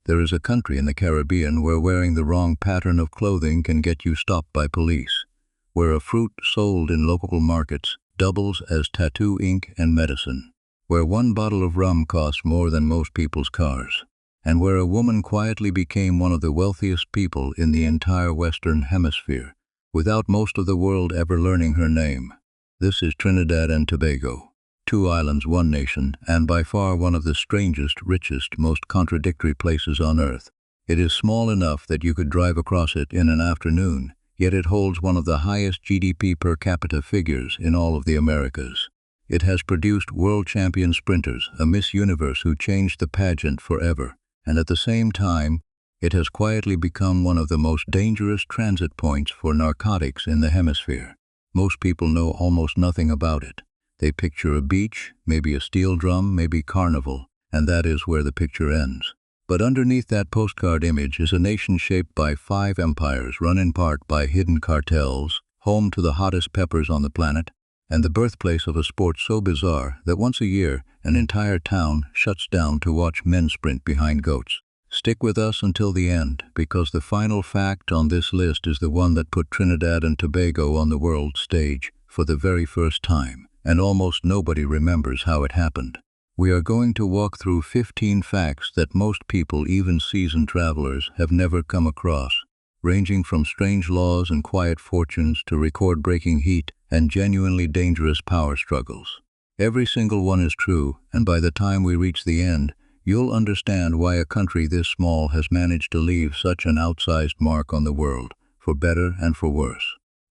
There is a country in the Caribbean where wearing the wrong pattern of clothing can get you stopped by police, where a fruit sold in local markets doubles as tattoo ink and medicine, where one bottle of rum costs more than most people's cars, and where a woman quietly became one of the wealthiest people in the entire Western Hemisphere, without most of the world ever learning her name. This is Trinidad and Tobago. 2 islands, 1 nation, and by far one of the strangest, richest, most contradictory places on Earth. It is small enough that you could drive across it in an afternoon, yet it holds one of the highest GDP per capita figures in all of the Americas. It has produced world champion sprinters, a Miss Universe who changed the pageant forever, and at the same time, it has quietly become one of the most dangerous transit points for narcotics in the hemisphere. Most people know almost nothing about it. They picture a beach, maybe a steel drum, maybe carnival, and that is where the picture ends. But underneath that postcard image is a nation shaped by 5 empires run in part by hidden cartels, home to the hottest peppers on the planet, and the birthplace of a sport so bizarre that once a year an entire town shuts down to watch men sprint behind goats. Stick with us until the end, because the final fact on this list is the one that put Trinidad and Tobago on the world stage for the very first time, and almost nobody remembers how it happened. We are going to walk through 15 facts that most people, even seasoned travelers, have never come across, ranging from strange laws and quiet fortunes to record-breaking heat and genuinely dangerous power struggles. Every single one is true, and by the time we reach the end, you'll understand why a country this small has managed to leave such an outsized mark on the world, for better and for worse.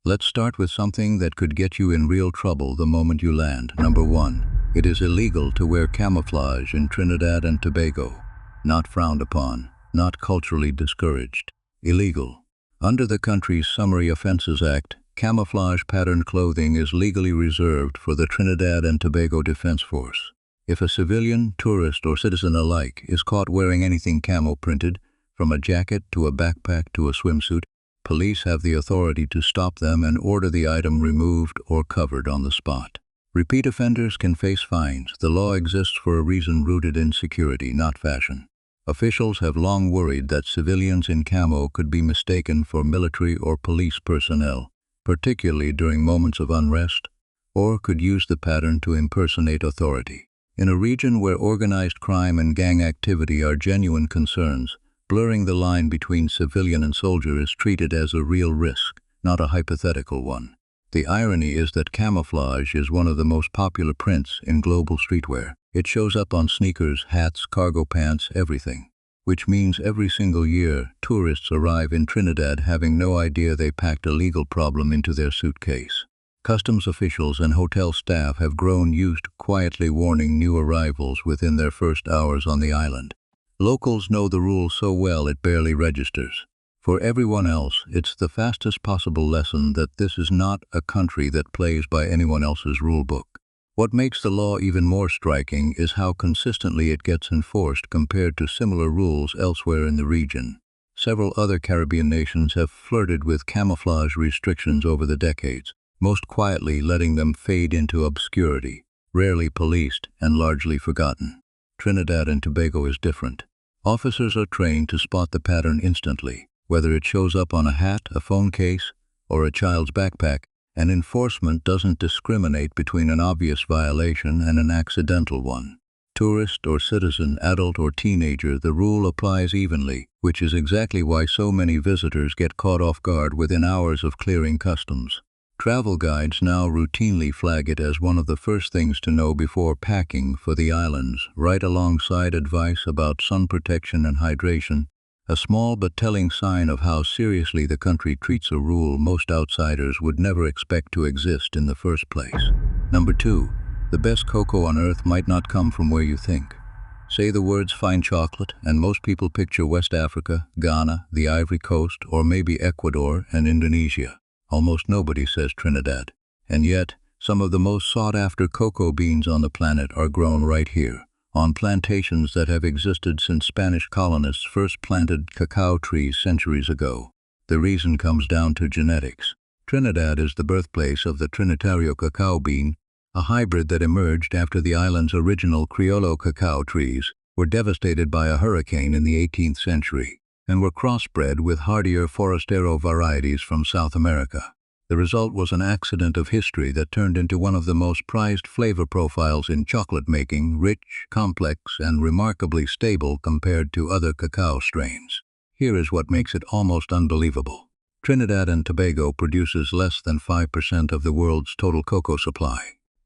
Let's start with something that could get you in real trouble the moment you land. Number 1. It is illegal to wear camouflage in Trinidad and Tobago. Not frowned upon, not culturally discouraged. Illegal. Under the country's Summary Offences Act, camouflage patterned clothing is legally reserved for the Trinidad and Tobago Defense Force. If a civilian, tourist, or citizen alike is caught wearing anything camo printed, from a jacket to a backpack to a swimsuit, police have the authority to stop them and order the item removed or covered on the spot. Repeat offenders can face fines. The law exists for a reason rooted in security, not fashion. Officials have long worried that civilians in camo could be mistaken for military or police personnel, particularly during moments of unrest, or could use the pattern to impersonate authority. In a region where organized crime and gang activity are genuine concerns, blurring the line between civilian and soldier is treated as a real risk, not a hypothetical one. The irony is that camouflage is one of the most popular prints in global streetwear. It shows up on sneakers, hats, cargo pants, everything. Which means every single year, tourists arrive in Trinidad having no idea they packed a legal problem into their suitcase. Customs officials and hotel staff have grown used to quietly warning new arrivals within their first hours on the island. Locals know the rules so well it barely registers. For everyone else, it's the fastest possible lesson that this is not a country that plays by anyone else's rulebook. What makes the law even more striking is how consistently it gets enforced compared to similar rules elsewhere in the region. Several other Caribbean nations have flirted with camouflage restrictions over the decades, most quietly letting them fade into obscurity, rarely policed and largely forgotten. Trinidad and Tobago is different. Officers are trained to spot the pattern instantly, whether it shows up on a hat, a phone case, or a child's backpack, and enforcement doesn't discriminate between an obvious violation and an accidental one. Tourist or citizen, adult or teenager, the rule applies evenly, which is exactly why so many visitors get caught off guard within hours of clearing customs. Travel guides now routinely flag it as one of the first things to know before packing for the islands, right alongside advice about sun protection and hydration, a small but telling sign of how seriously the country treats a rule most outsiders would never expect to exist in the first place. Number 2. The best cocoa on earth might not come from where you think. Say the words fine chocolate, and most people picture West Africa, Ghana, the Ivory Coast, or maybe Ecuador and Indonesia. Almost nobody says Trinidad. And yet, some of the most sought-after cocoa beans on the planet are grown right here, on plantations that have existed since Spanish colonists first planted cacao trees centuries ago. The reason comes down to genetics. Trinidad is the birthplace of the Trinitario cacao bean, a hybrid that emerged after the island's original Criollo cacao trees, were devastated by a hurricane in the 18th century and were crossbred with hardier Forastero varieties from South America. The result was an accident of history that turned into one of the most prized flavor profiles in chocolate making, rich, complex, and remarkably stable compared to other cacao strains. Here is what makes it almost unbelievable. Trinidad and Tobago produces less than 5% of the world's total cocoa supply.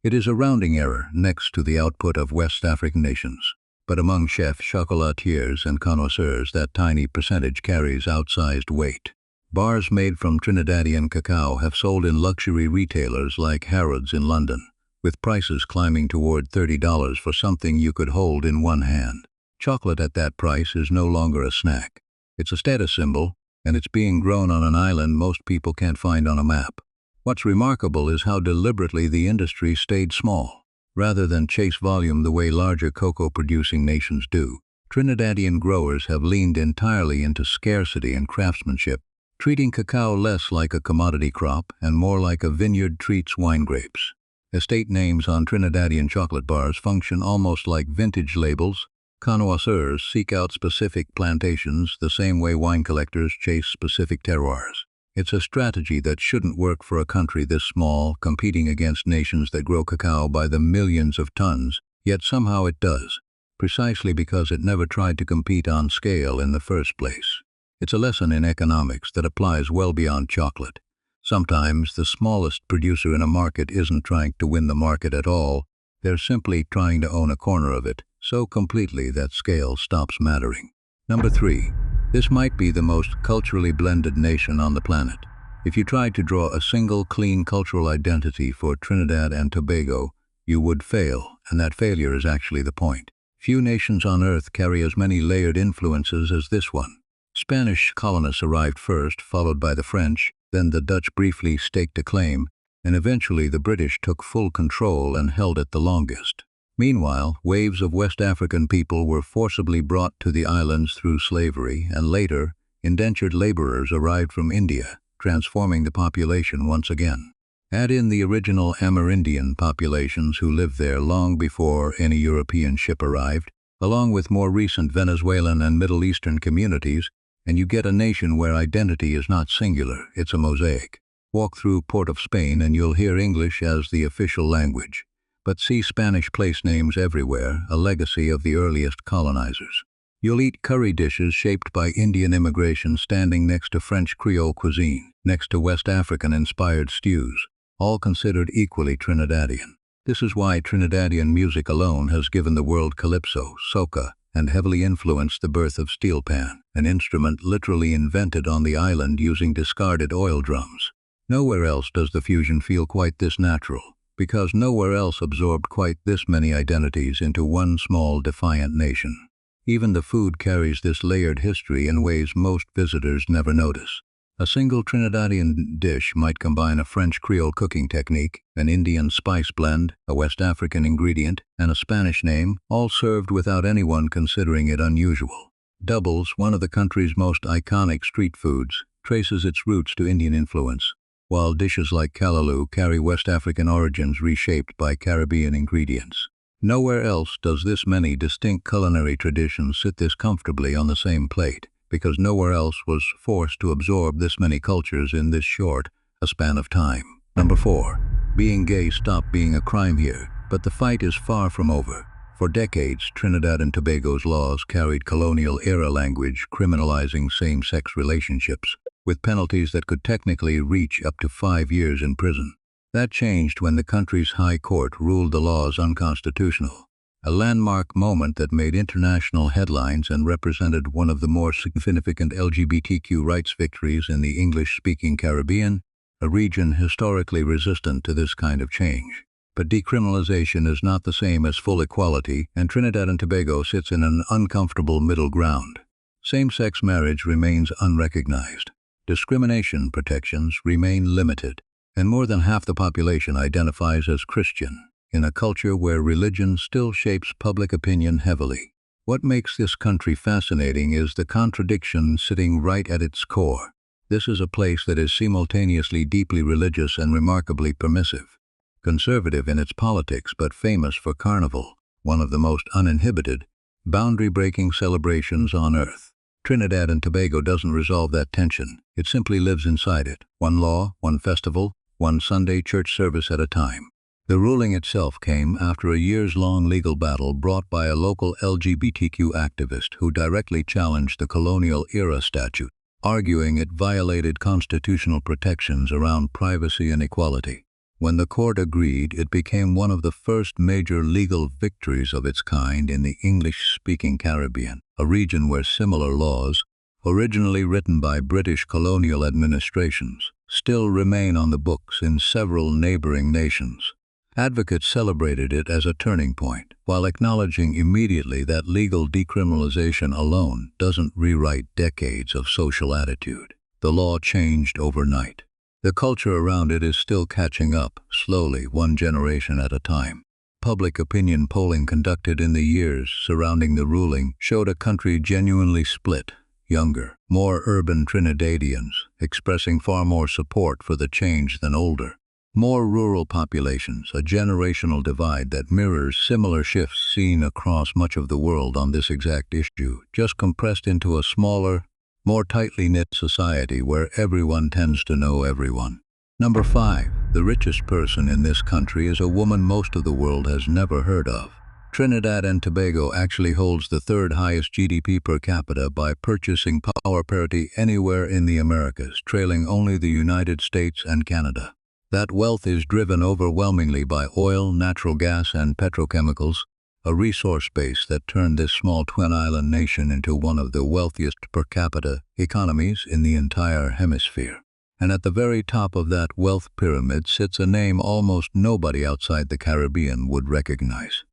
It is a rounding error next to the output of West African nations. But among chefs, chocolatiers, and connoisseurs, that tiny percentage carries outsized weight. Bars made from Trinidadian cacao have sold in luxury retailers like Harrods in London, with prices climbing toward $30 for something you could hold in one hand. Chocolate at that price is no longer a snack. It's a status symbol, and it's being grown on an island most people can't find on a map. What's remarkable is how deliberately the industry stayed small. Rather than chase volume the way larger cocoa-producing nations do, Trinidadian growers have leaned entirely into scarcity and craftsmanship, treating cacao less like a commodity crop and more like a vineyard treats wine grapes. Estate names on Trinidadian chocolate bars function almost like vintage labels. Connoisseurs seek out specific plantations the same way wine collectors chase specific terroirs. It's a strategy that shouldn't work for a country this small, competing against nations that grow cacao by the millions of tons, yet somehow it does, precisely because it never tried to compete on scale in the first place. It's a lesson in economics that applies well beyond chocolate. Sometimes the smallest producer in a market isn't trying to win the market at all, they're simply trying to own a corner of it, so completely that scale stops mattering. Number 3. This might be the most culturally blended nation on the planet. If you tried to draw a single clean cultural identity for Trinidad and Tobago, you would fail, and that failure is actually the point. Few nations on Earth carry as many layered influences as this one. Spanish colonists arrived first, followed by the French, then the Dutch briefly staked a claim, and eventually the British took full control and held it the longest. Meanwhile, waves of West African people were forcibly brought to the islands through slavery, and later, indentured laborers arrived from India, transforming the population once again. Add in the original Amerindian populations who lived there long before any European ship arrived, along with more recent Venezuelan and Middle Eastern communities, and you get a nation where identity is not singular, it's a mosaic. Walk through Port of Spain and you'll hear English as the official language. But see Spanish place names everywhere, a legacy of the earliest colonizers. You'll eat curry dishes shaped by Indian immigration standing next to French Creole cuisine, next to West African-inspired stews, all considered equally Trinidadian. This is why Trinidadian music alone has given the world calypso, soca, and heavily influenced the birth of steel pan, an instrument literally invented on the island using discarded oil drums. Nowhere else does the fusion feel quite this natural, because nowhere else absorbed quite this many identities into one small, defiant nation. Even the food carries this layered history in ways most visitors never notice. A single Trinidadian dish might combine a French Creole cooking technique, an Indian spice blend, a West African ingredient, and a Spanish name, all served without anyone considering it unusual. Doubles, one of the country's most iconic street foods, traces its roots to Indian influence, while dishes like callaloo carry West African origins reshaped by Caribbean ingredients. Nowhere else does this many distinct culinary traditions sit this comfortably on the same plate, because nowhere else was forced to absorb this many cultures in this short a span of time. Number 4. Being gay stopped being a crime here, but the fight is far from over. For decades, Trinidad and Tobago's laws carried colonial-era language criminalizing same-sex relationships, with penalties that could technically reach up to 5 years in prison. That changed when the country's high court ruled the laws unconstitutional, a landmark moment that made international headlines and represented one of the more significant LGBTQ rights victories in the English-speaking Caribbean, a region historically resistant to this kind of change. But decriminalization is not the same as full equality, and Trinidad and Tobago sits in an uncomfortable middle ground. Same-sex marriage remains unrecognized. Discrimination protections remain limited, and more than half the population identifies as Christian, in a culture where religion still shapes public opinion heavily. What makes this country fascinating is the contradiction sitting right at its core. This is a place that is simultaneously deeply religious and remarkably permissive. Conservative in its politics but famous for carnival, one of the most uninhibited, boundary-breaking celebrations on Earth. Trinidad and Tobago doesn't resolve that tension. It simply lives inside it. One law, one festival, one Sunday church service at a time. The ruling itself came after a years-long legal battle brought by a local LGBTQ activist who directly challenged the colonial-era statute, arguing it violated constitutional protections around privacy and equality. When the court agreed, it became one of the first major legal victories of its kind in the English-speaking Caribbean, a region where similar laws, originally written by British colonial administrations, still remain on the books in several neighboring nations. Advocates celebrated it as a turning point, while acknowledging immediately that legal decriminalization alone doesn't rewrite decades of social attitude. The law changed overnight. The culture around it is still catching up, slowly, one generation at a time. Public opinion polling conducted in the years surrounding the ruling showed a country genuinely split. Younger, more urban Trinidadians expressing far more support for the change than older. More rural populations, a generational divide that mirrors similar shifts seen across much of the world on this exact issue, just compressed into a smaller, more tightly knit society where everyone tends to know everyone. Number 5. The richest person in this country is a woman most of the world has never heard of. Trinidad and Tobago actually holds the third highest GDP per capita by purchasing power parity anywhere in the Americas, trailing only the United States and Canada. That wealth is driven overwhelmingly by oil, natural gas, and petrochemicals, a resource base that turned this small twin-island nation into one of the wealthiest per capita economies in the entire hemisphere. And at the very top of that wealth pyramid sits a name almost nobody outside the Caribbean would recognize.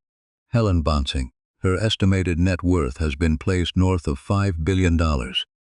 Helen Bonsing. Her estimated net worth has been placed north of $5 billion,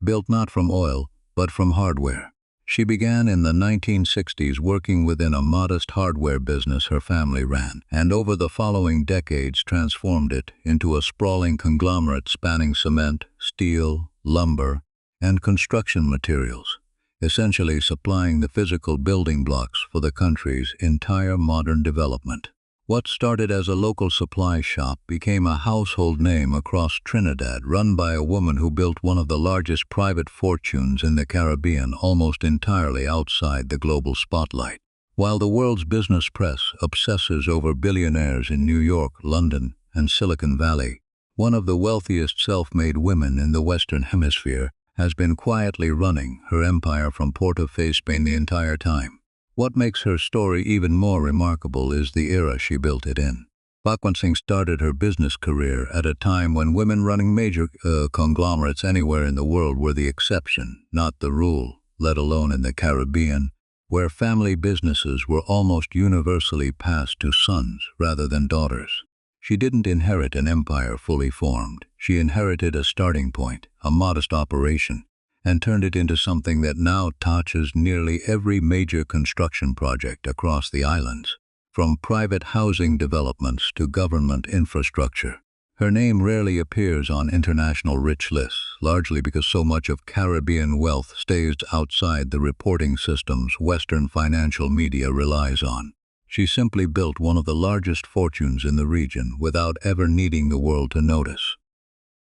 built not from oil, but from hardware. She began in the 1960s working within a modest hardware business her family ran, and over the following decades transformed it into a sprawling conglomerate spanning cement, steel, lumber, and construction materials, essentially supplying the physical building blocks for the country's entire modern development. What started as a local supply shop became a household name across Trinidad, run by a woman who built one of the largest private fortunes in the Caribbean almost entirely outside the global spotlight. While the world's business press obsesses over billionaires in New York, London, and Silicon Valley, one of the wealthiest self-made women in the Western Hemisphere has been quietly running her empire from Port-au-Feu, Spain the entire time. What makes her story even more remarkable is the era she built it in. Bonsing started her business career at a time when women running major conglomerates anywhere in the world were the exception, not the rule, let alone in the Caribbean, where family businesses were almost universally passed to sons rather than daughters. She didn't inherit an empire fully formed. She inherited a starting point, a modest operation, and turned it into something that now touches nearly every major construction project across the islands, from private housing developments to government infrastructure. Her name rarely appears on international rich lists, largely because so much of Caribbean wealth stays outside the reporting systems Western financial media relies on. She simply built one of the largest fortunes in the region without ever needing the world to notice.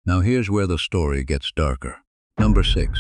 Now here's where the story gets darker. Number 6.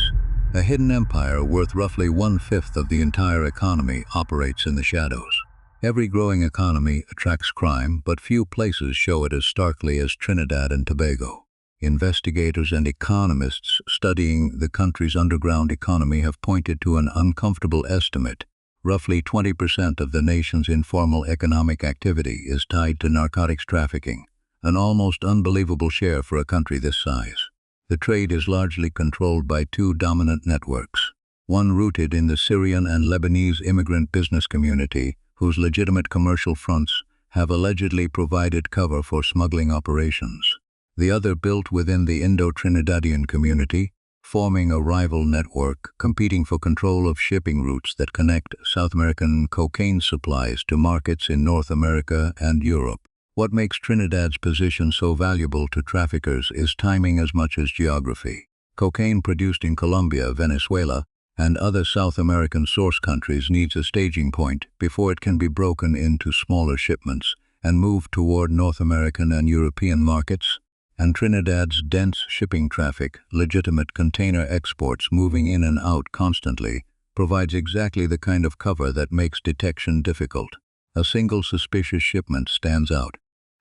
A hidden empire worth roughly 1/5 of the entire economy operates in the shadows. Every growing economy attracts crime, but few places show it as starkly as Trinidad and Tobago. Investigators and economists studying the country's underground economy have pointed to an uncomfortable estimate. Roughly 20% of the nation's informal economic activity is tied to narcotics trafficking, an almost unbelievable share for a country this size. The trade is largely controlled by two dominant networks, one rooted in the Syrian and Lebanese immigrant business community, whose legitimate commercial fronts have allegedly provided cover for smuggling operations. The other built within the Indo-Trinidadian community, forming a rival network competing for control of shipping routes that connect South American cocaine supplies to markets in North America and Europe. What makes Trinidad's position so valuable to traffickers is timing as much as geography. Cocaine produced in Colombia, Venezuela, and other South American source countries needs a staging point before it can be broken into smaller shipments and moved toward North American and European markets. And Trinidad's dense shipping traffic, legitimate container exports moving in and out constantly, provides exactly the kind of cover that makes detection difficult. A single suspicious shipment stands out.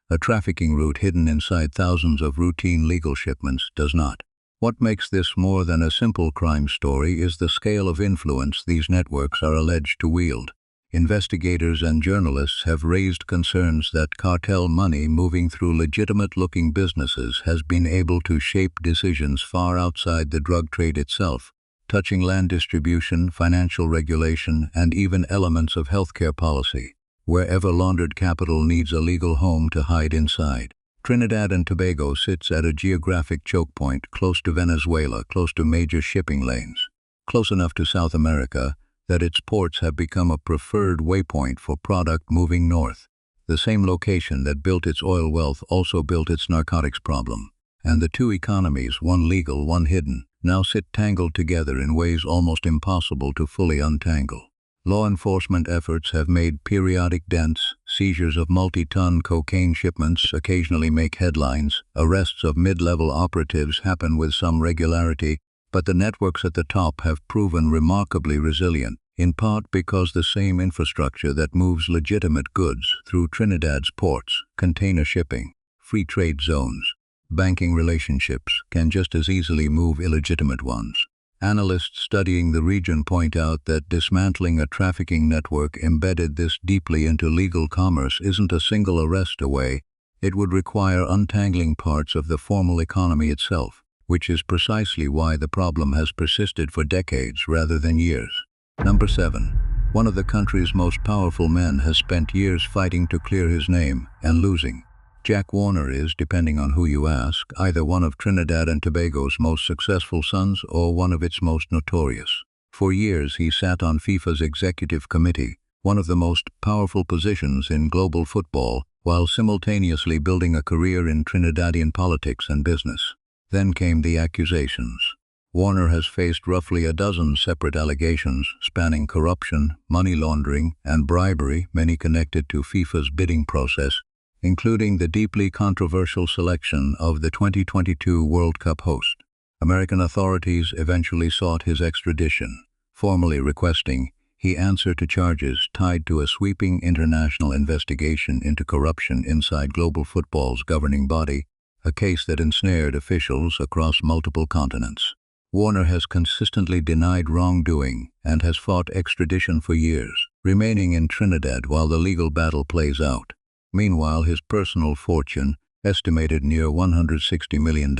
A trafficking route hidden inside thousands of routine legal shipments does not. What makes this more than a simple crime story is the scale of influence these networks are alleged to wield. Investigators and journalists have raised concerns that cartel money moving through legitimate-looking businesses has been able to shape decisions far outside the drug trade itself, touching land distribution, financial regulation, and even elements of healthcare policy. Wherever laundered capital needs a legal home to hide inside. Trinidad and Tobago sits at a geographic choke point close to Venezuela, close to major shipping lanes, close enough to South America that its ports have become a preferred waypoint for product moving north. The same location that built its oil wealth also built its narcotics problem. And the two economies, one legal, one hidden, now sit tangled together in ways almost impossible to fully untangle. Law enforcement efforts have made periodic dents. Seizures of multi-ton cocaine shipments occasionally make headlines. Arrests of mid-level operatives happen with some regularity, but the networks at the top have proven remarkably resilient, in part because the same infrastructure that moves legitimate goods through Trinidad's ports, container shipping, free trade zones, banking relationships, can just as easily move illegitimate ones. Analysts studying the region point out that dismantling a trafficking network embedded this deeply into legal commerce isn't a single arrest away. It would require untangling parts of the formal economy itself, which is precisely why the problem has persisted for decades rather than years. Number 7. One of the country's most powerful men has spent years fighting to clear his name and losing. Jack Warner is, depending on who you ask, either one of Trinidad and Tobago's most successful sons or one of its most notorious. For years he sat on FIFA's executive committee, one of the most powerful positions in global football, while simultaneously building a career in Trinidadian politics and business. Then came the accusations. Warner has faced roughly a dozen separate allegations spanning corruption, money laundering, and bribery, many connected to FIFA's bidding process, including the deeply controversial selection of the 2022 World Cup host. American authorities eventually sought his extradition, formally requesting he answer to charges tied to a sweeping international investigation into corruption inside global football's governing body, a case that ensnared officials across multiple continents. Warner has consistently denied wrongdoing and has fought extradition for years, remaining in Trinidad while the legal battle plays out. Meanwhile, his personal fortune, estimated near $160 million,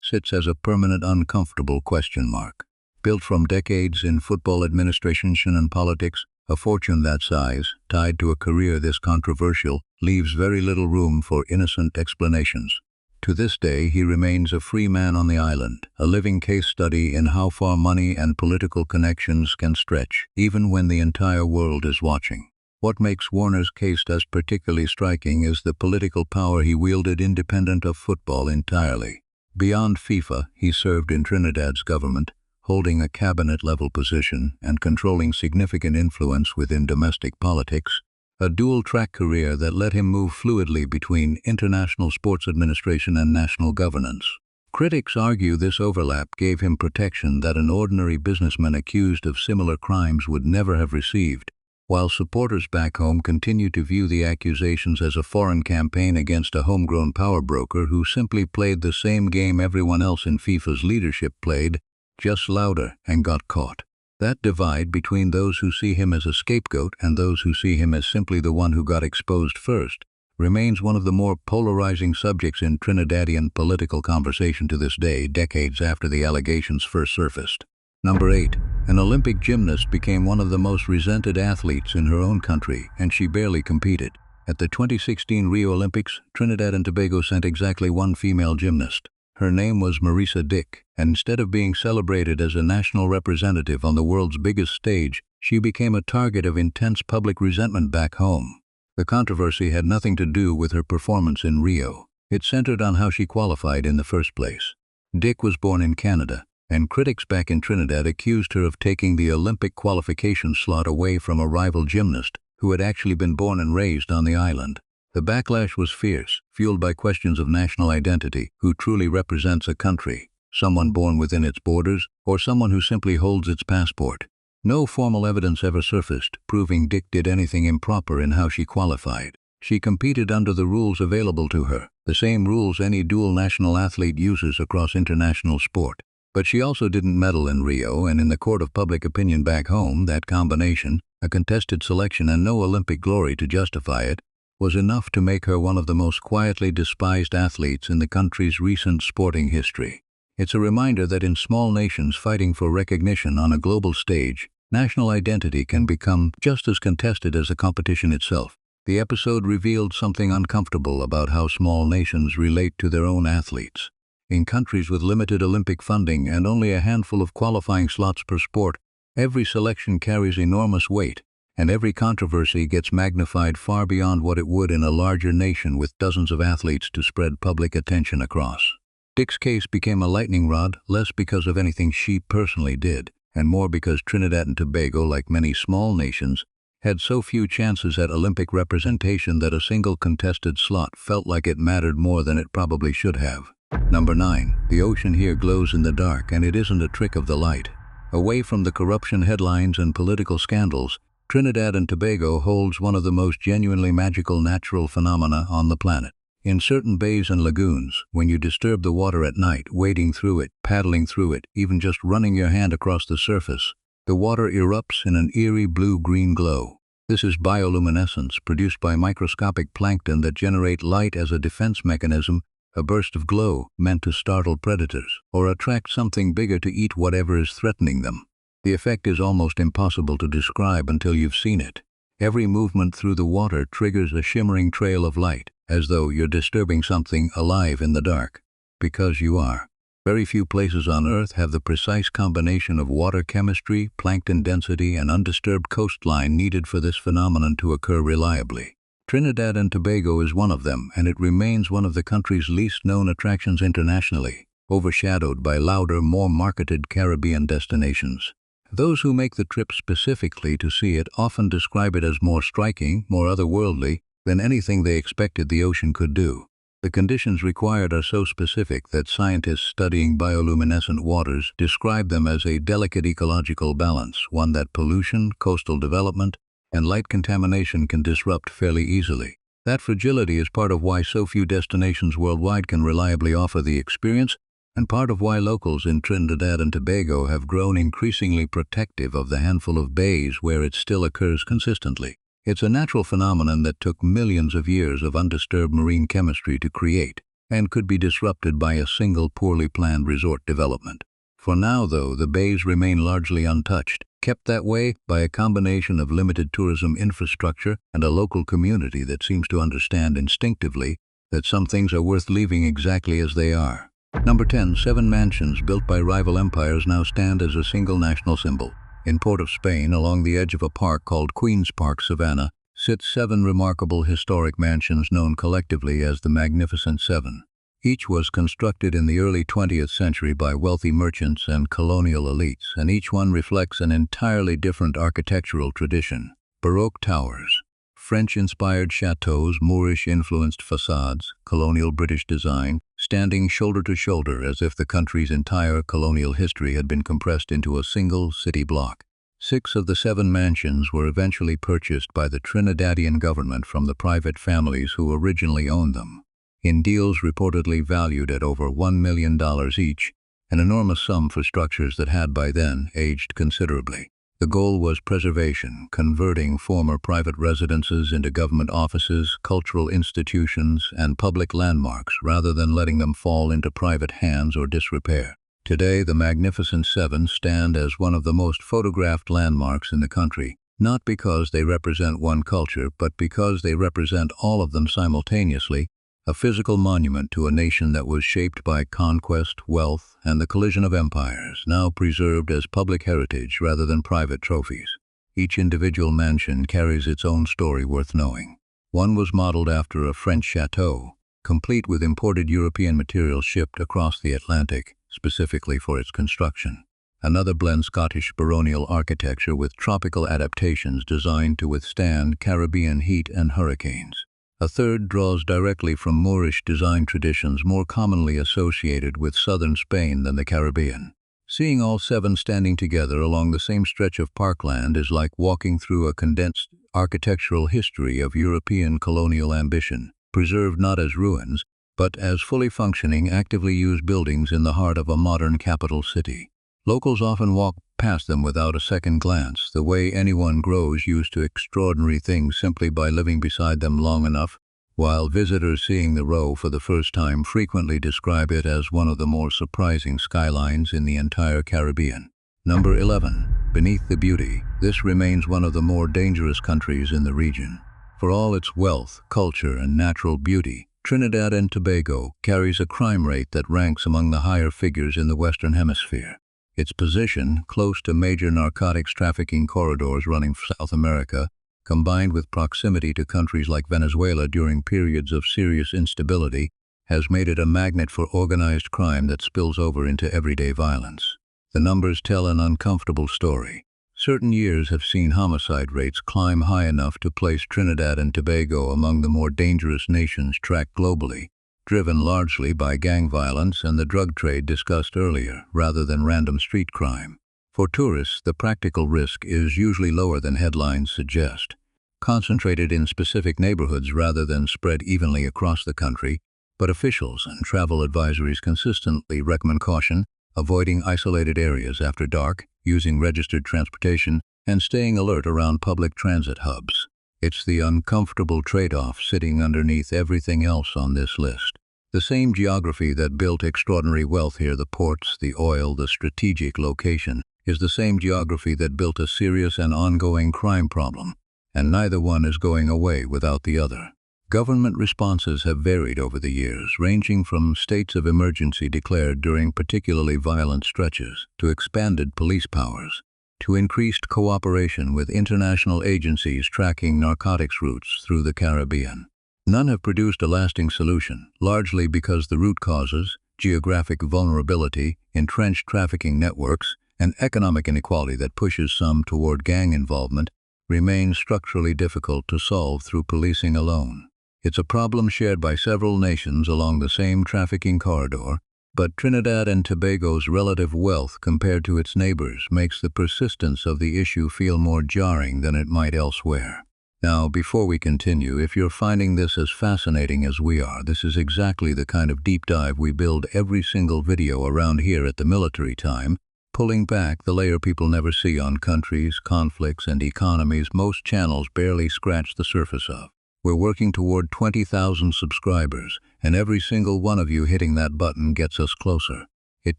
sits as a permanent uncomfortable question mark. Built from decades in football administration and politics, a fortune that size, tied to a career this controversial, leaves very little room for innocent explanations. To this day, he remains a free man on the island, a living case study in how far money and political connections can stretch, even when the entire world is watching. What makes Warner's case as particularly striking is the political power he wielded independent of football entirely. Beyond FIFA, he served in Trinidad's government, holding a cabinet-level position and controlling significant influence within domestic politics, a dual-track career that let him move fluidly between international sports administration and national governance. Critics argue this overlap gave him protection that an ordinary businessman accused of similar crimes would never have received, while supporters back home continue to view the accusations as a foreign campaign against a homegrown power broker who simply played the same game everyone else in FIFA's leadership played, just louder, and got caught. That divide between those who see him as a scapegoat and those who see him as simply the one who got exposed first remains one of the more polarizing subjects in Trinidadian political conversation to this day, decades after the allegations first surfaced. Number 8. An Olympic gymnast became one of the most resented athletes in her own country, and she barely competed. At the 2016 Rio Olympics, Trinidad and Tobago sent exactly one female gymnast. Her name was Marisa Dick, and instead of being celebrated as a national representative on the world's biggest stage, she became a target of intense public resentment back home. The controversy had nothing to do with her performance in Rio. It centered on how she qualified in the first place. Dick was born in Canada, and critics back in Trinidad accused her of taking the Olympic qualification slot away from a rival gymnast who had actually been born and raised on the island. The backlash was fierce, fueled by questions of national identity: who truly represents a country, someone born within its borders, or someone who simply holds its passport? No formal evidence ever surfaced, proving Dick did anything improper in how she qualified. She competed under the rules available to her, the same rules any dual national athlete uses across international sport. But she also didn't medal in Rio, and in the court of public opinion back home, that combination, a contested selection and no Olympic glory to justify it, was enough to make her one of the most quietly despised athletes in the country's recent sporting history. It's a reminder that in small nations fighting for recognition on a global stage, national identity can become just as contested as the competition itself. The episode revealed something uncomfortable about how small nations relate to their own athletes. In countries with limited Olympic funding and only a handful of qualifying slots per sport, every selection carries enormous weight, and every controversy gets magnified far beyond what it would in a larger nation with dozens of athletes to spread public attention across. Dick's case became a lightning rod, less because of anything she personally did, and more because Trinidad and Tobago, like many small nations, had so few chances at Olympic representation that a single contested slot felt like it mattered more than it probably should have. Number 9. The ocean here glows in the dark, and it isn't a trick of the light. Away from the corruption headlines and political scandals, Trinidad and Tobago holds one of the most genuinely magical natural phenomena on the planet. In certain bays and lagoons, when you disturb the water at night, wading through it, paddling through it, even just running your hand across the surface, the water erupts in an eerie blue-green glow. This is bioluminescence, produced by microscopic plankton that generate light as a defense mechanism, a burst of glow meant to startle predators, or attract something bigger to eat whatever is threatening them. The effect is almost impossible to describe until you've seen it. Every movement through the water triggers a shimmering trail of light, as though you're disturbing something alive in the dark. Because you are. Very few places on Earth have the precise combination of water chemistry, plankton density, and undisturbed coastline needed for this phenomenon to occur reliably. Trinidad and Tobago is one of them, and it remains one of the country's least known attractions internationally, overshadowed by louder, more marketed Caribbean destinations. Those who make the trip specifically to see it often describe it as more striking, more otherworldly, than anything they expected the ocean could do. The conditions required are so specific that scientists studying bioluminescent waters describe them as a delicate ecological balance, one that pollution, coastal development, and light contamination can disrupt fairly easily. That fragility is part of why so few destinations worldwide can reliably offer the experience, and part of why locals in Trinidad and Tobago have grown increasingly protective of the handful of bays where it still occurs consistently. It's a natural phenomenon that took millions of years of undisturbed marine chemistry to create, and could be disrupted by a single poorly planned resort development. For now, though, the bays remain largely untouched, kept that way by a combination of limited tourism infrastructure and a local community that seems to understand instinctively that some things are worth leaving exactly as they are. Number 10. 7 mansions built by rival empires now stand as a single national symbol. In Port of Spain, along the edge of a park called Queen's Park Savannah, sit 7 remarkable historic mansions known collectively as the Magnificent Seven. Each was constructed in the early 20th century by wealthy merchants and colonial elites, and each one reflects an entirely different architectural tradition. Baroque towers, French-inspired chateaux, Moorish-influenced facades, colonial British design, standing shoulder to shoulder as if the country's entire colonial history had been compressed into a single city block. 6 of the 7 mansions were eventually purchased by the Trinidadian government from the private families who originally owned them, in deals reportedly valued at over $1 million each, an enormous sum for structures that had by then aged considerably. The goal was preservation, converting former private residences into government offices, cultural institutions, and public landmarks rather than letting them fall into private hands or disrepair. Today, the Magnificent Seven stand as one of the most photographed landmarks in the country, not because they represent one culture, but because they represent all of them simultaneously, a physical monument to a nation that was shaped by conquest, wealth, and the collision of empires, now preserved as public heritage rather than private trophies. Each individual mansion carries its own story worth knowing. One was modeled after a French chateau, complete with imported European materials shipped across the Atlantic, specifically for its construction. Another blends Scottish baronial architecture with tropical adaptations designed to withstand Caribbean heat and hurricanes. A third draws directly from Moorish design traditions more commonly associated with southern Spain than the Caribbean. Seeing all 7 standing together along the same stretch of parkland is like walking through a condensed architectural history of European colonial ambition, preserved not as ruins, but as fully functioning, actively used buildings in the heart of a modern capital city. Locals often walk past them without a second glance, the way anyone grows used to extraordinary things simply by living beside them long enough, while visitors seeing the row for the first time frequently describe it as one of the more surprising skylines in the entire Caribbean. Number 11. Beneath the beauty, this remains one of the more dangerous countries in the region. For all its wealth, culture, and natural beauty, Trinidad and Tobago carries a crime rate that ranks among the higher figures in the Western Hemisphere. Its position, close to major narcotics trafficking corridors running South America, combined with proximity to countries like Venezuela during periods of serious instability, has made it a magnet for organized crime that spills over into everyday violence. The numbers tell an uncomfortable story. Certain years have seen homicide rates climb high enough to place Trinidad and Tobago among the more dangerous nations tracked globally, driven largely by gang violence and the drug trade discussed earlier, rather than random street crime. For tourists, the practical risk is usually lower than headlines suggest. Concentrated in specific neighborhoods rather than spread evenly across the country, but officials and travel advisories consistently recommend caution, avoiding isolated areas after dark, using registered transportation, and staying alert around public transit hubs. It's the uncomfortable trade-off sitting underneath everything else on this list. The same geography that built extraordinary wealth here, the ports, the oil, the strategic location, is the same geography that built a serious and ongoing crime problem, and neither one is going away without the other. Government responses have varied over the years, ranging from states of emergency declared during particularly violent stretches, to expanded police powers, to increased cooperation with international agencies tracking narcotics routes through the Caribbean. None have produced a lasting solution, largely because the root causes, geographic vulnerability, entrenched trafficking networks, and economic inequality that pushes some toward gang involvement, remain structurally difficult to solve through policing alone. It's a problem shared by several nations along the same trafficking corridor, but Trinidad and Tobago's relative wealth compared to its neighbors makes the persistence of the issue feel more jarring than it might elsewhere. Now, before we continue, if you're finding this as fascinating as we are, this is exactly the kind of deep dive we build every single video around here at the Military Time, pulling back the layer people never see on countries, conflicts, and economies most channels barely scratch the surface of. We're working toward 20,000 subscribers, and every single one of you hitting that button gets us closer. It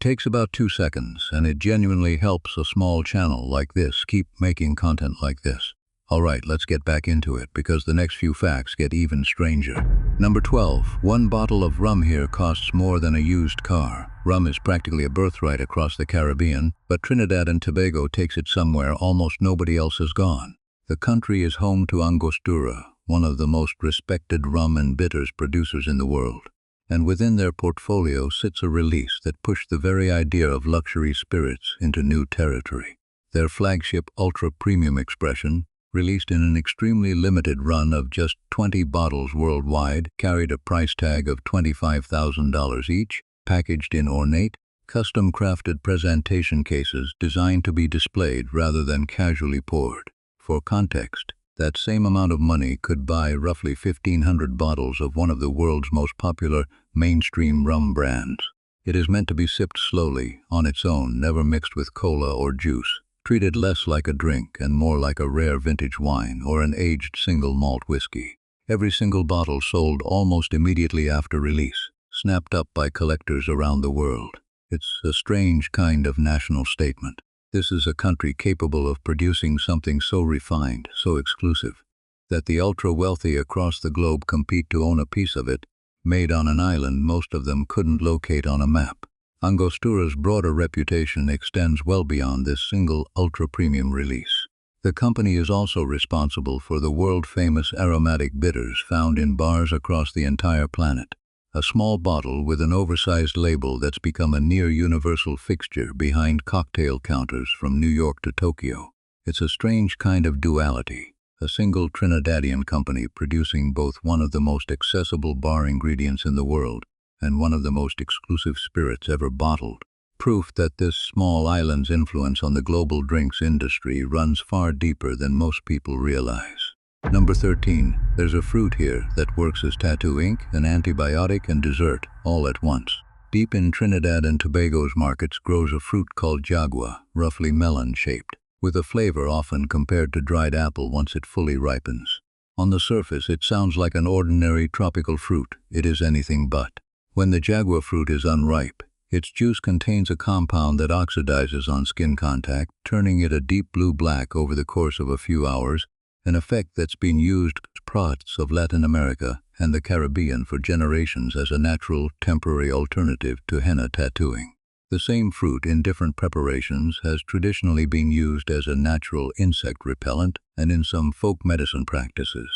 takes about 2 seconds, and it genuinely helps a small channel like this keep making content like this. All right, let's get back into it, because the next few facts get even stranger. Number 12. One bottle of rum here costs more than a used car. Rum is practically a birthright across the Caribbean, but Trinidad and Tobago takes it somewhere almost nobody else has gone. The country is home to Angostura, one of the most respected rum and bitters producers in the world. And within their portfolio sits a release that pushed the very idea of luxury spirits into new territory. Their flagship ultra-premium expression, released in an extremely limited run of just 20 bottles worldwide, carried a price tag of $25,000 each, packaged in ornate, custom-crafted presentation cases designed to be displayed rather than casually poured. For context, that same amount of money could buy roughly 1,500 bottles of one of the world's most popular mainstream rum brands. It is meant to be sipped slowly, on its own, never mixed with cola or juice, treated less like a drink and more like a rare vintage wine or an aged single malt whiskey. Every single bottle sold almost immediately after release, snapped up by collectors around the world. It's a strange kind of national statement. This is a country capable of producing something so refined, so exclusive, that the ultra-wealthy across the globe compete to own a piece of it, made on an island most of them couldn't locate on a map. Angostura's broader reputation extends well beyond this single ultra-premium release. The company is also responsible for the world-famous aromatic bitters found in bars across the entire planet. A small bottle with an oversized label that's become a near-universal fixture behind cocktail counters from New York to Tokyo. It's a strange kind of duality, a single Trinidadian company producing both one of the most accessible bar ingredients in the world and one of the most exclusive spirits ever bottled. Proof that this small island's influence on the global drinks industry runs far deeper than most people realize. Number 13. There's a fruit here that works as tattoo ink, an antibiotic, and dessert, all at once. Deep in Trinidad and Tobago's markets grows a fruit called jagua, roughly melon-shaped, with a flavor often compared to dried apple once it fully ripens. On the surface, it sounds like an ordinary tropical fruit. It is anything but. When the jagua fruit is unripe, its juice contains a compound that oxidizes on skin contact, turning it a deep blue-black over the course of a few hours, an effect that's been used in parts of Latin America and the Caribbean for generations as a natural, temporary alternative to henna tattooing. The same fruit in different preparations has traditionally been used as a natural insect repellent and in some folk medicine practices,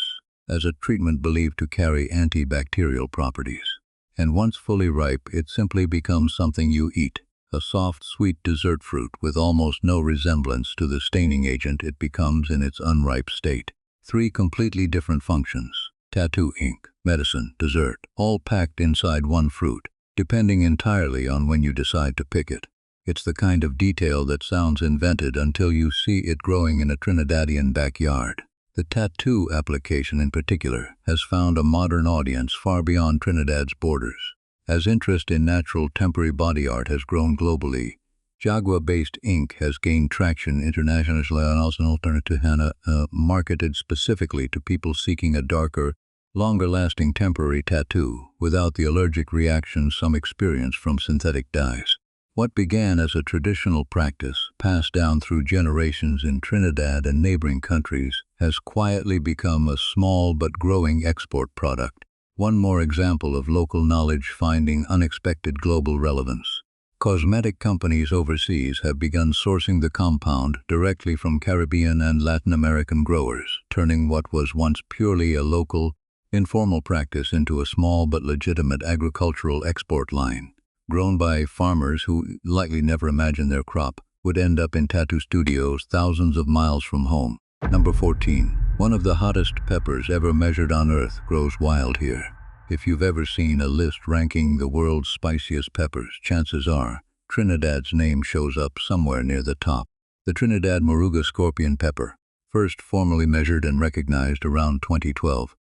as a treatment believed to carry antibacterial properties. And once fully ripe, it simply becomes something you eat, a soft, sweet dessert fruit with almost no resemblance to the staining agent it becomes in its unripe state. 3 completely different functions: tattoo ink, medicine, dessert, all packed inside one fruit, depending entirely on when you decide to pick it. It's the kind of detail that sounds invented until you see it growing in a Trinidadian backyard. The tattoo application in particular has found a modern audience far beyond Trinidad's borders. As interest in natural temporary body art has grown globally, jagua-based ink has gained traction internationally as an alternative to henna, marketed specifically to people seeking a darker, longer-lasting temporary tattoo without the allergic reactions some experience from synthetic dyes. What began as a traditional practice, passed down through generations in Trinidad and neighboring countries, has quietly become a small but growing export product. One more example of local knowledge finding unexpected global relevance. Cosmetic companies overseas have begun sourcing the compound directly from Caribbean and Latin American growers, turning what was once purely a local, informal practice into a small but legitimate agricultural export line, grown by farmers who likely never imagined their crop would end up in tattoo studios thousands of miles from home. Number 14. One of the hottest peppers ever measured on Earth grows wild here. If you've ever seen a list ranking the world's spiciest peppers, chances are Trinidad's name shows up somewhere near the top. The Trinidad Moruga scorpion pepper, first formally measured and recognized around 2012,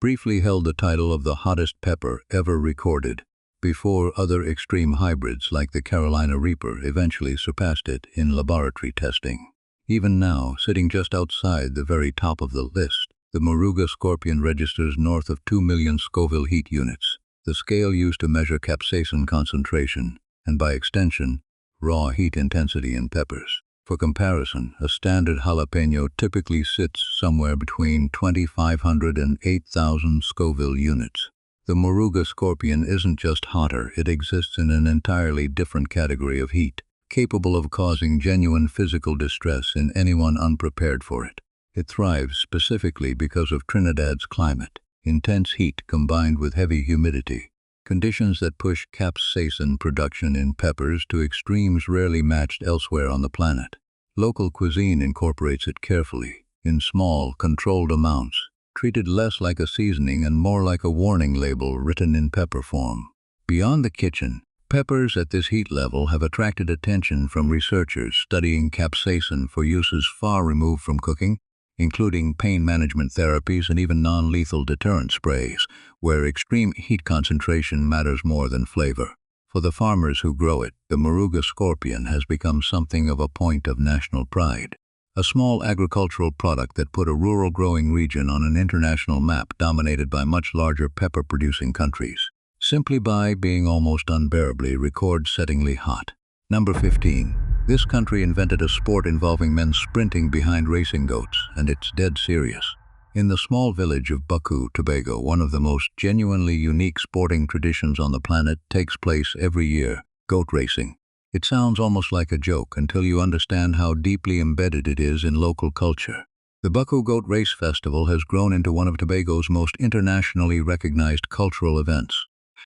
briefly held the title of the hottest pepper ever recorded, before other extreme hybrids like the Carolina Reaper eventually surpassed it in laboratory testing. Even now, sitting just outside the very top of the list, the Moruga scorpion registers north of 2 million Scoville heat units, the scale used to measure capsaicin concentration, and by extension, raw heat intensity in peppers. For comparison, a standard jalapeno typically sits somewhere between 2,500 and 8,000 Scoville units. The Moruga scorpion isn't just hotter, it exists in an entirely different category of heat, capable of causing genuine physical distress in anyone unprepared for it. It thrives specifically because of Trinidad's climate, intense heat combined with heavy humidity, conditions that push capsaicin production in peppers to extremes rarely matched elsewhere on the planet. Local cuisine incorporates it carefully, in small, controlled amounts, treated less like a seasoning and more like a warning label written in pepper form. Beyond the kitchen, peppers at this heat level have attracted attention from researchers studying capsaicin for uses far removed from cooking, including pain management therapies and even non-lethal deterrent sprays, where extreme heat concentration matters more than flavor. For the farmers who grow it, the Moruga scorpion has become something of a point of national pride. A small agricultural product that put a rural growing region on an international map dominated by much larger pepper-producing countries, simply by being almost unbearably record-settingly hot. Number 15. This country invented a sport involving men sprinting behind racing goats, and it's dead serious. In the small village of Bottle, Tobago, one of the most genuinely unique sporting traditions on the planet takes place every year: goat racing. It sounds almost like a joke until you understand how deeply embedded it is in local culture. The Bottle Goat Race Festival has grown into one of Tobago's most internationally recognized cultural events,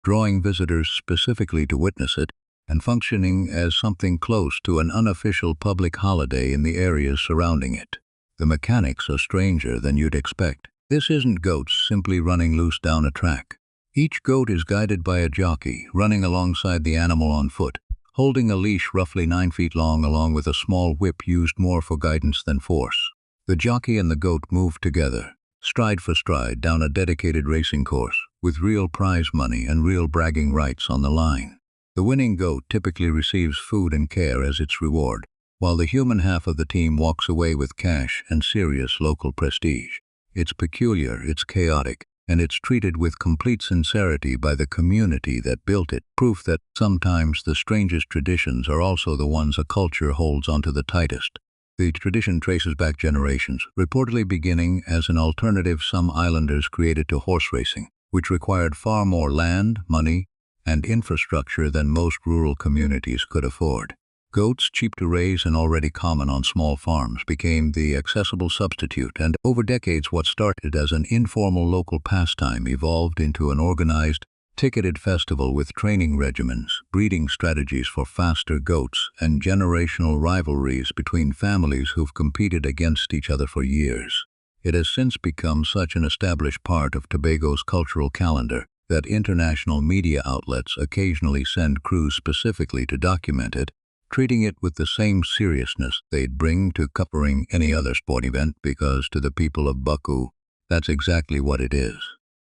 drawing visitors specifically to witness it and functioning as something close to an unofficial public holiday in the areas surrounding it. The mechanics are stranger than you'd expect. This isn't goats simply running loose down a track. Each goat is guided by a jockey, running alongside the animal on foot, holding a leash roughly 9 feet long along with a small whip used more for guidance than force. The jockey and the goat move together, stride for stride, down a dedicated racing course, with real prize money and real bragging rights on the line. The winning goat typically receives food and care as its reward, while the human half of the team walks away with cash and serious local prestige. It's peculiar, it's chaotic, and it's treated with complete sincerity by the community that built it, proof that sometimes the strangest traditions are also the ones a culture holds onto the tightest. The tradition traces back generations, reportedly beginning as an alternative some islanders created to horse racing, which required far more land, money, and infrastructure than most rural communities could afford. Goats, cheap to raise and already common on small farms, became the accessible substitute, and over decades what started as an informal local pastime evolved into an organized, ticketed festival with training regimens, breeding strategies for faster goats, and generational rivalries between families who've competed against each other for years. It has since become such an established part of Tobago's cultural calendar that international media outlets occasionally send crews specifically to document it, treating it with the same seriousness they'd bring to covering any other sport event, because to the people of Baku, that's exactly what it is.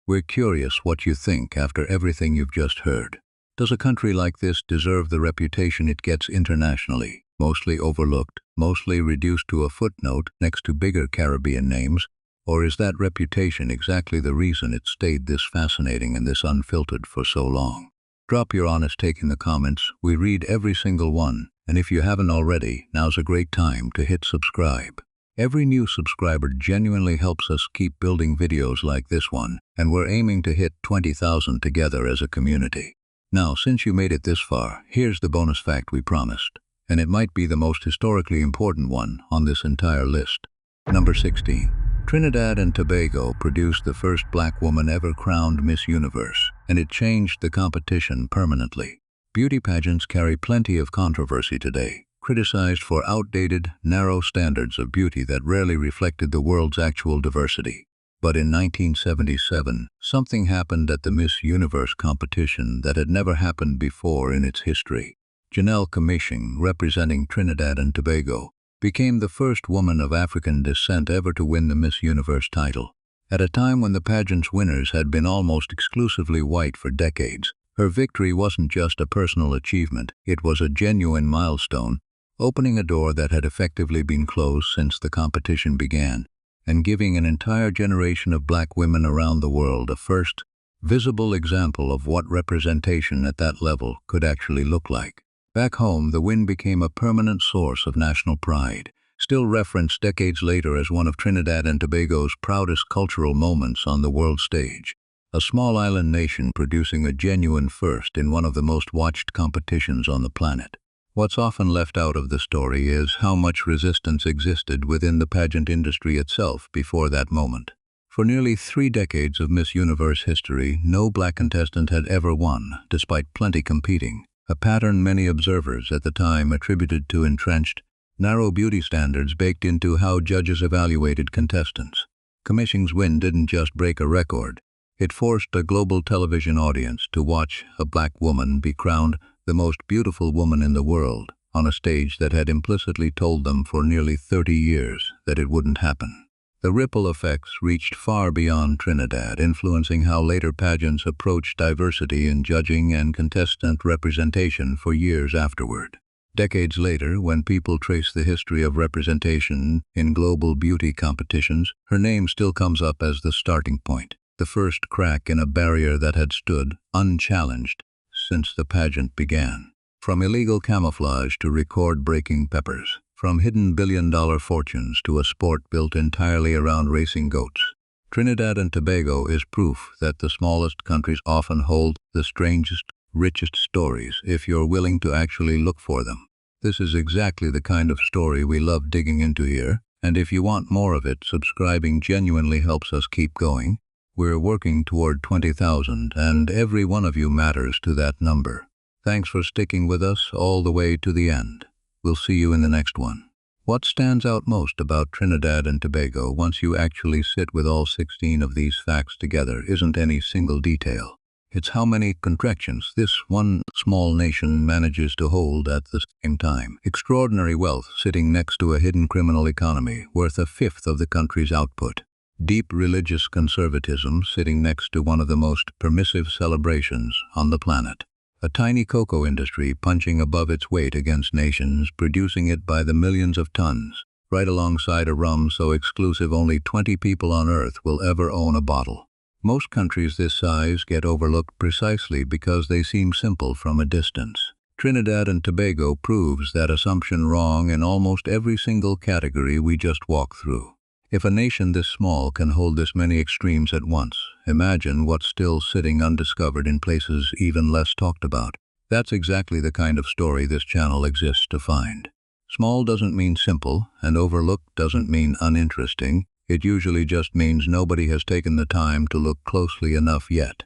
We're curious what you think after everything you've just heard. Does a country like this deserve the reputation it gets internationally? Mostly overlooked, mostly reduced to a footnote next to bigger Caribbean names, or is that reputation exactly the reason it stayed this fascinating and this unfiltered for so long? Drop your honest take in the comments. We read every single one, and if you haven't already, now's a great time to hit subscribe. Every new subscriber genuinely helps us keep building videos like this one, and we're aiming to hit 20,000 together as a community. Now, since you made it this far, here's the bonus fact we promised, and it might be the most historically important one on this entire list. Number 16. Trinidad and Tobago produced the first black woman ever crowned Miss Universe, and it changed the competition permanently. Beauty pageants carry plenty of controversy today, criticized for outdated, narrow standards of beauty that rarely reflected the world's actual diversity. But in 1977, something happened at the Miss Universe competition that had never happened before in its history. Janelle Comishing, representing Trinidad and Tobago, became the first woman of African descent ever to win the Miss Universe title. At a time when the pageant's winners had been almost exclusively white for decades, her victory wasn't just a personal achievement, it was a genuine milestone, opening a door that had effectively been closed since the competition began, and giving an entire generation of black women around the world a first, visible example of what representation at that level could actually look like. Back home, the win became a permanent source of national pride, still referenced decades later as one of Trinidad and Tobago's proudest cultural moments on the world stage. A small island nation producing a genuine first in one of the most watched competitions on the planet. What's often left out of the story is how much resistance existed within the pageant industry itself before that moment. For nearly 3 decades of Miss Universe history, no black contestant had ever won, despite plenty competing. A pattern many observers at the time attributed to entrenched, narrow beauty standards baked into how judges evaluated contestants. Comishing's win didn't just break a record, it forced a global television audience to watch a black woman be crowned the most beautiful woman in the world, on a stage that had implicitly told them for nearly 30 years that it wouldn't happen. The ripple effects reached far beyond Trinidad, influencing how later pageants approached diversity in judging and contestant representation for years afterward. Decades later, when people trace the history of representation in global beauty competitions, her name still comes up as the starting point, the first crack in a barrier that had stood unchallenged since the pageant began. From illegal camouflage to record-breaking peppers, from hidden billion-dollar fortunes to a sport built entirely around racing goats, Trinidad and Tobago is proof that the smallest countries often hold the strangest, richest stories if you're willing to actually look for them. This is exactly the kind of story we love digging into here, and if you want more of it, subscribing genuinely helps us keep going. We're working toward 20,000, and every one of you matters to that number. Thanks for sticking with us all the way to the end. We'll see you in the next one. What stands out most about Trinidad and Tobago once you actually sit with all 16 of these facts together isn't any single detail. It's how many contractions this one small nation manages to hold at the same time. Extraordinary wealth sitting next to a hidden criminal economy worth a fifth of the country's output. Deep religious conservatism sitting next to one of the most permissive celebrations on the planet. A tiny cocoa industry punching above its weight against nations producing it by the millions of tons, right alongside a rum so exclusive only 20 people on Earth will ever own a bottle. Most countries this size get overlooked precisely because they seem simple from a distance. Trinidad and Tobago proves that assumption wrong in almost every single category we just walked through. If a nation this small can hold this many extremes at once, imagine what's still sitting undiscovered in places even less talked about. That's exactly the kind of story this channel exists to find. Small doesn't mean simple, and overlooked doesn't mean uninteresting. It usually just means nobody has taken the time to look closely enough yet.